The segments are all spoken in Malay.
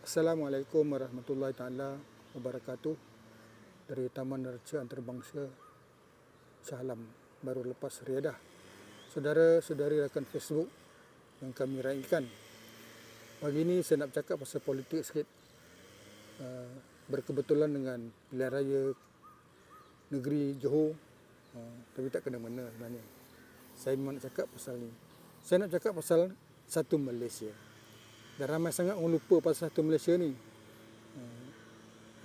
Assalamualaikum warahmatullahi taala wabarakatuh. Dari Taman Neraca Antarabangsa Shah Alam baru lepas riadah. Saudara-saudari rakan Facebook yang kami raikan, pagi ini saya nak bercakap pasal politik sikit. Berkebetulan dengan pilihan raya negeri Johor, tapi tak kena-mena sebenarnya. Saya memang nak cakap pasal ni. Saya nak cakap pasal satu Malaysia. Dan ramai sangat orang lupa pasal satu Malaysia ni.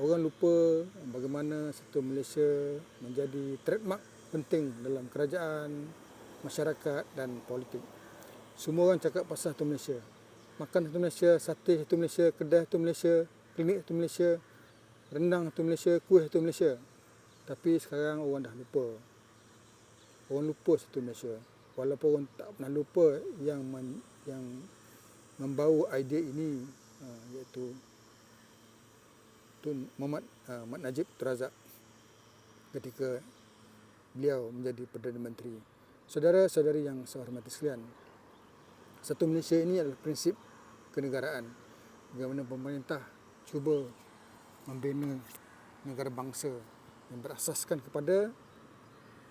Orang lupa bagaimana satu Malaysia menjadi trademark penting dalam kerajaan, masyarakat dan politik. Semua orang cakap pasal satu Malaysia. Makan satu Malaysia, sate satu Malaysia, kedai satu Malaysia, klinik satu Malaysia, rendang satu Malaysia, kuih satu Malaysia. Tapi sekarang orang dah lupa. Orang lupa satu Malaysia. Walaupun orang tak pernah lupa yang membawa idea ini, iaitu Tun Muhammad Najib Razak ketika beliau menjadi Perdana Menteri. Saudara-saudari yang saya hormati sekalian, satu Malaysia ini adalah prinsip kenegaraan, bagaimana pemerintah cuba membina negara bangsa yang berasaskan kepada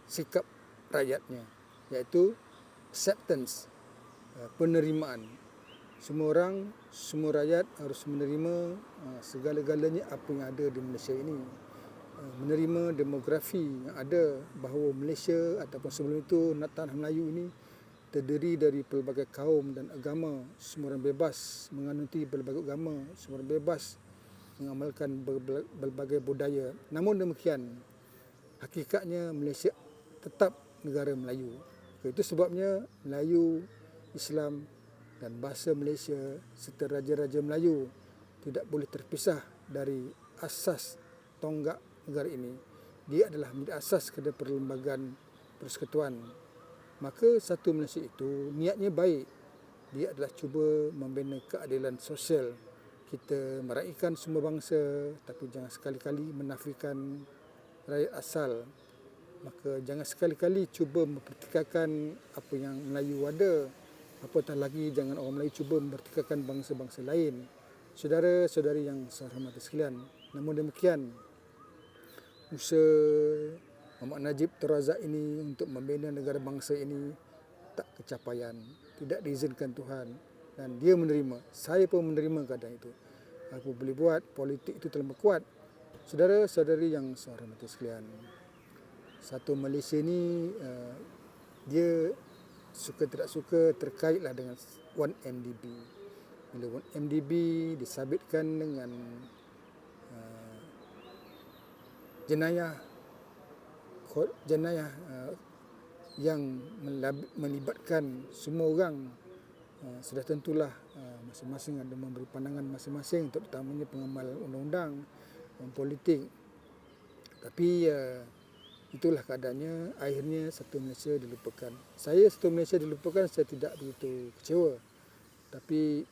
sikap rakyatnya, iaitu acceptance, penerimaan. Semua orang, semua rakyat harus menerima segala-galanya apa yang ada di Malaysia ini. Menerima demografi yang ada, bahawa Malaysia ataupun sebelum itu tanah Melayu ini terdiri dari pelbagai kaum dan agama. Semua orang bebas menganuti pelbagai agama, semua orang bebas mengamalkan berbagai budaya. Namun demikian, hakikatnya Malaysia tetap negara Melayu. Itu sebabnya Melayu, Islam dan bahasa Malaysia serta raja-raja Melayu tidak boleh terpisah dari asas tonggak negara ini. Dia adalah menjadi asas kepada perlembagaan persekutuan. Maka satu Malaysia itu niatnya baik. Dia adalah cuba membina keadilan sosial. Kita meraihkan semua bangsa, tapi jangan sekali-kali menafikan rakyat asal. Maka jangan sekali-kali cuba mempertikaikan apa yang Melayu ada. Apatah lagi jangan orang Melayu cuba mempertikaikan bangsa-bangsa lain. Saudara-saudari yang saya hormati sekalian, namun demikian, usaha Muhammad Najib Razak ini untuk membina negara bangsa ini tak kecapaian, tidak diizinkan Tuhan, dan dia menerima. Saya pun menerima keadaan itu. Apa boleh buat, politik itu terlalu kuat. Saudara-saudari yang saya hormati sekalian, satu Malaysia ni dia suka tidak suka terkaitlah dengan 1MDB. Bila 1MDB disabitkan dengan jenayah yang melibatkan semua orang, sudah tentulah masing-masing ada memberi pandangan masing-masing, terutamanya pengamal undang-undang, politik. Tapi itulah keadaannya, akhirnya satu Malaysia dilupakan. Satu Malaysia dilupakan, saya tidak begitu kecewa. Tapi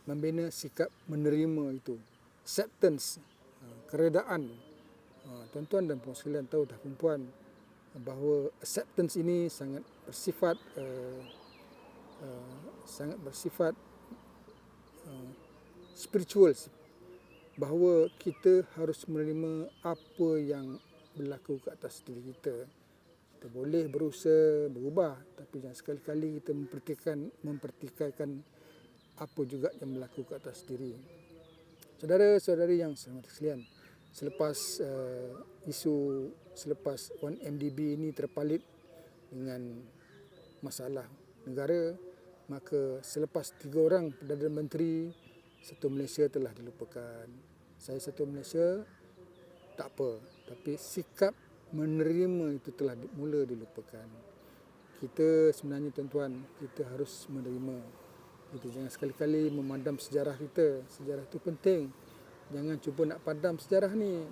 membina sikap menerima itu, acceptance, keredaan. Tuan-tuan dan puan sekalian tahu tak perempuan, bahawa acceptance ini sangat bersifat spiritual, bahawa kita harus menerima apa yang berlaku ke atas diri kita. Kita boleh berusaha berubah, tapi jangan sekali-kali kita mempertikaikan apa juga yang berlaku ke atas diri. Saudara-saudari yang saya hormati sekalian, selepas 1MDB ini terpalit dengan masalah negara, maka selepas 3 orang Perdana Menteri, satu Malaysia telah dilupakan. Saya satu Malaysia tak apa, tapi sikap menerima itu telah mula dilupakan. Kita sebenarnya tuan-tuan, kita harus menerima. Kita jangan sekali-kali memandam sejarah kita. Sejarah itu penting. Jangan cuba nak padam sejarah ni.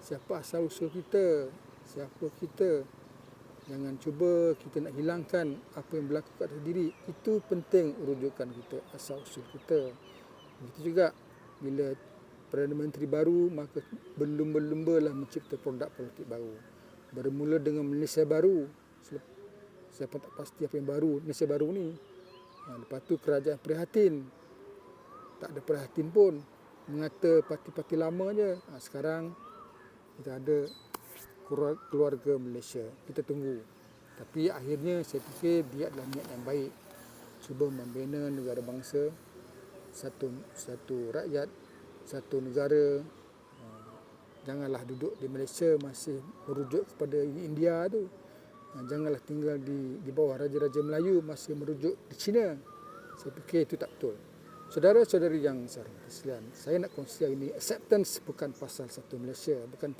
Siapa asal usul kita? Siapa kita? Jangan cuba kita nak hilangkan apa yang berlaku kat atas diri. Itu penting rujukan kita, asal usul kita. Begitu juga bila Perdana Menteri baru, maka berlumba-lumbalah mencipta produk politik baru. Bermula dengan Malaysia baru. Saya pun tak pasti apa yang baru Malaysia baru ni. Lepas tu kerajaan prihatin. Tak ada prihatin pun. mengata parti-parti lama je. Sekarang kita ada keluarga Malaysia. Kita tunggu. Tapi akhirnya saya fikir dia adalah niat yang baik. Cuba membina negara bangsa, satu rakyat, satu negara. Janganlah duduk di Malaysia masih merujuk kepada India tu. Janganlah tinggal di bawah Raja-Raja Melayu masih merujuk di China. Saya fikir itu tak betul. Saudara-saudari yang saya hormati sekalian, saya nak kongsi hari ini, acceptance bukan pasal satu Malaysia, bukan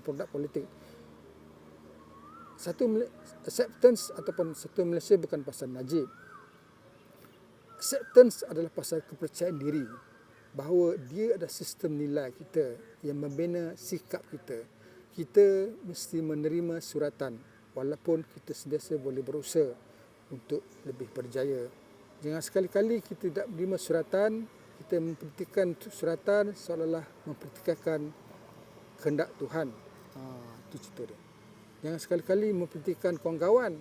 produk politik. Acceptance ataupun satu Malaysia bukan pasal Najib. Acceptance adalah pasal kepercayaan diri, bahawa dia ada sistem nilai kita yang membina sikap kita. Kita mesti menerima suratan, walaupun kita sentiasa boleh berusaha untuk lebih berjaya. Jangan sekali-kali kita tidak menerima suratan, kita memperhatikan suratan seolah-olah memperhatikan kehendak Tuhan. Itu cerita dia. Jangan sekali-kali memperhatikan kawan-kawan.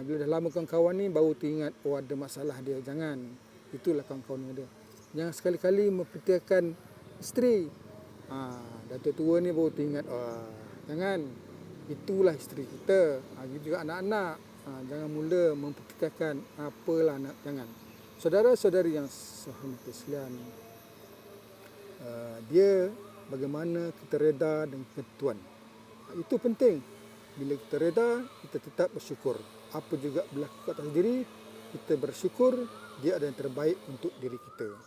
Bila dah lama kawan-kawan ni baru teringat, ada masalah dia. Jangan. Itulah kawan-kawan dia. Jangan sekali-kali memperhatikan isteri. Datuk tua ni baru teringat, jangan. Itulah isteri kita. Juga anak-anak. Jangan mula mempertikaikan apalah nak, jangan. Saudara-saudari yang saya hormati sekalian, dia bagaimana kita reda dengan ketentuan. Itu penting. Bila kita reda, kita tetap bersyukur. Apa juga berlaku atas diri, kita bersyukur dia ada yang terbaik untuk diri kita.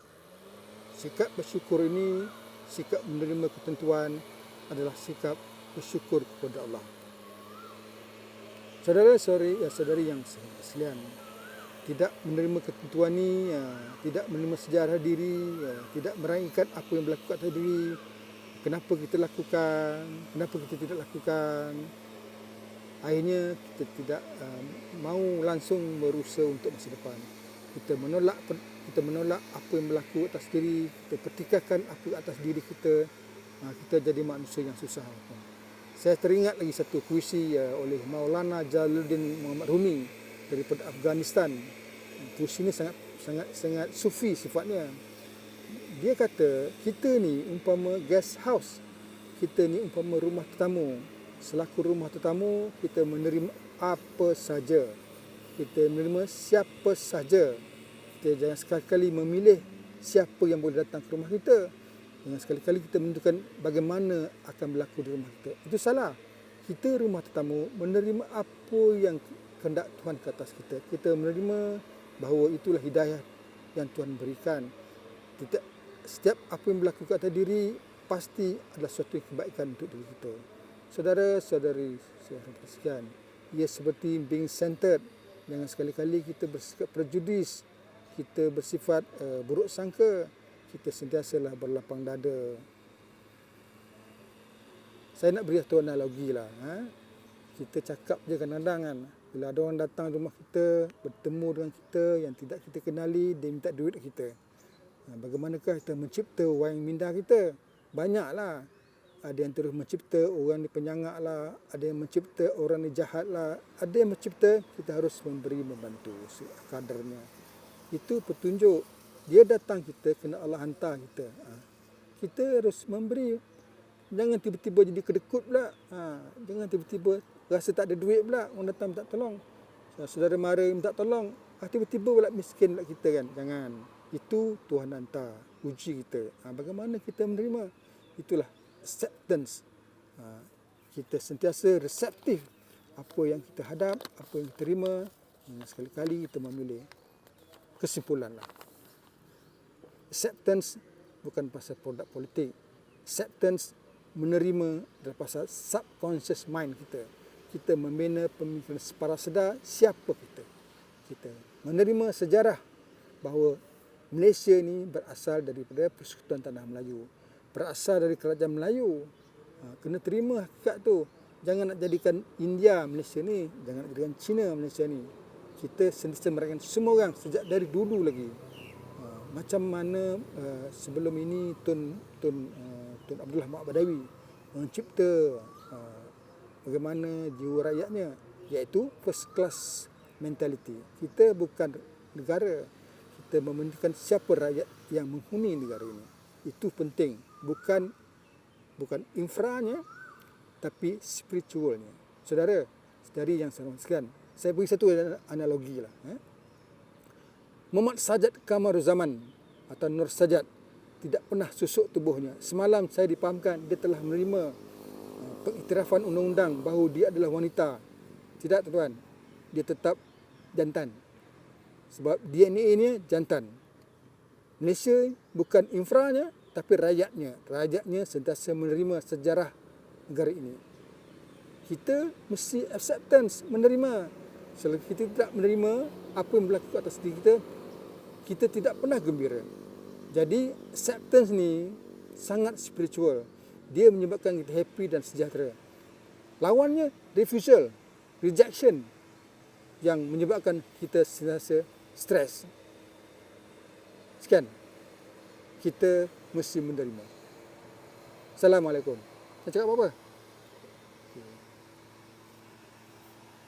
Sikap bersyukur ini, sikap menerima ketentuan adalah sikap bersyukur kepada Allah. Saudara-saudari yang sekalian, tidak menerima ketentuan ni, tidak menerima sejarah diri, tidak meraihkan apa yang berlaku atas diri, kenapa kita lakukan, kenapa kita tidak lakukan. Akhirnya kita tidak mahu langsung berusaha untuk masa depan. Kita menolak apa yang berlaku atas diri, kita pertikaikan apa atas diri kita. Kita jadi manusia yang susah. Saya teringat lagi satu puisi oleh Maulana Jalaluddin Muhammad Rumi daripada Afghanistan. Puisi ini sangat sufi sifatnya. Dia kata, kita ni umpama guest house. Kita ni umpama rumah tetamu. Selaku rumah tetamu, kita menerima apa saja. Kita menerima siapa saja. Kita jangan sekali-kali memilih siapa yang boleh datang ke rumah kita. Jangan sekali-kali kita menentukan bagaimana akan berlaku di rumah kita. Itu salah. Kita rumah tetamu menerima apa yang kehendak Tuhan ke atas kita. Kita menerima bahawa itulah hidayah yang Tuhan berikan. Setiap apa yang berlaku ke atas diri pasti adalah suatu kebaikan untuk diri kita. Saudara-saudari saya hormati sekalian, ia seperti being centered. Jangan sekali-kali kita bersikap prejudis, kita bersifat buruk sangka. Kita sentiasalah berlapang dada. Saya nak beri satu analogi lah. Kita cakap je kadang-kadang kan. Bila ada orang datang rumah kita, bertemu dengan kita yang tidak kita kenali, dia minta duit kita. Bagaimanakah kita mencipta orang yang minda kita? Banyaklah. Ada yang terus mencipta orang ni penyangak lah. Ada yang mencipta orang ni jahat lah. Ada yang mencipta kita harus membantu kadarnya. Itu petunjuk. Dia datang kita, kena Allah hantar kita. Kita harus memberi. Jangan tiba-tiba jadi kedekut pula. Jangan tiba-tiba rasa tak ada duit pula. Orang datang minta tolong. Saudara mara minta tolong. Tiba-tiba pula miskin pula kita kan. Jangan. Itu Tuhan hantar. Uji kita. Bagaimana kita menerima? Itulah acceptance. Kita sentiasa reseptif. Apa yang kita hadap, apa yang kita terima. Sekali-kali kita memilih kesimpulan lah. Acceptance bukan pasal produk politik. Acceptance menerima adalah pasal subconscious mind kita. Kita membina pemikiran separa sedar siapa kita. Kita menerima sejarah bahawa Malaysia ni berasal daripada Persekutuan Tanah Melayu. Berasal dari Kerajaan Melayu. Kena terima hakikat tu. Jangan nak jadikan India Malaysia ni. Jangan nak jadikan China Malaysia ni. Kita sentiasa meraihkan semua orang sejak dari dulu lagi. Macam mana sebelum ini Tun Abdullah Mak Badawi mencipta bagaimana jiwa rakyatnya, iaitu first class mentality. Kita bukan negara, kita mementingkan siapa rakyat yang menghuni negara ini. Itu penting, bukan infranya tapi spiritualnya. Saudara, saudari yang saya hormatkan, saya beri satu analogi lah. Muhammad Sajjad Kamaruzaman atau Nur Sajjad tidak pernah susuk tubuhnya. Semalam saya dipahamkan dia telah menerima pengiktirafan undang-undang bahawa dia adalah wanita. Tidak, tuan-tuan. Dia tetap jantan. Sebab DNA-nya jantan. Malaysia bukan infranya tapi rakyatnya. Rakyatnya sentiasa menerima sejarah negara ini. Kita mesti acceptance, menerima. Selagi kita tidak menerima apa yang berlaku atas diri kita, kita tidak pernah gembira. Jadi acceptance ni sangat spiritual. Dia menyebabkan kita happy dan sejahtera. Lawannya refusal, rejection yang menyebabkan kita sentiasa stres. Sekian. Kita mesti menerima. Assalamualaikum. Saya cakap apa-apa?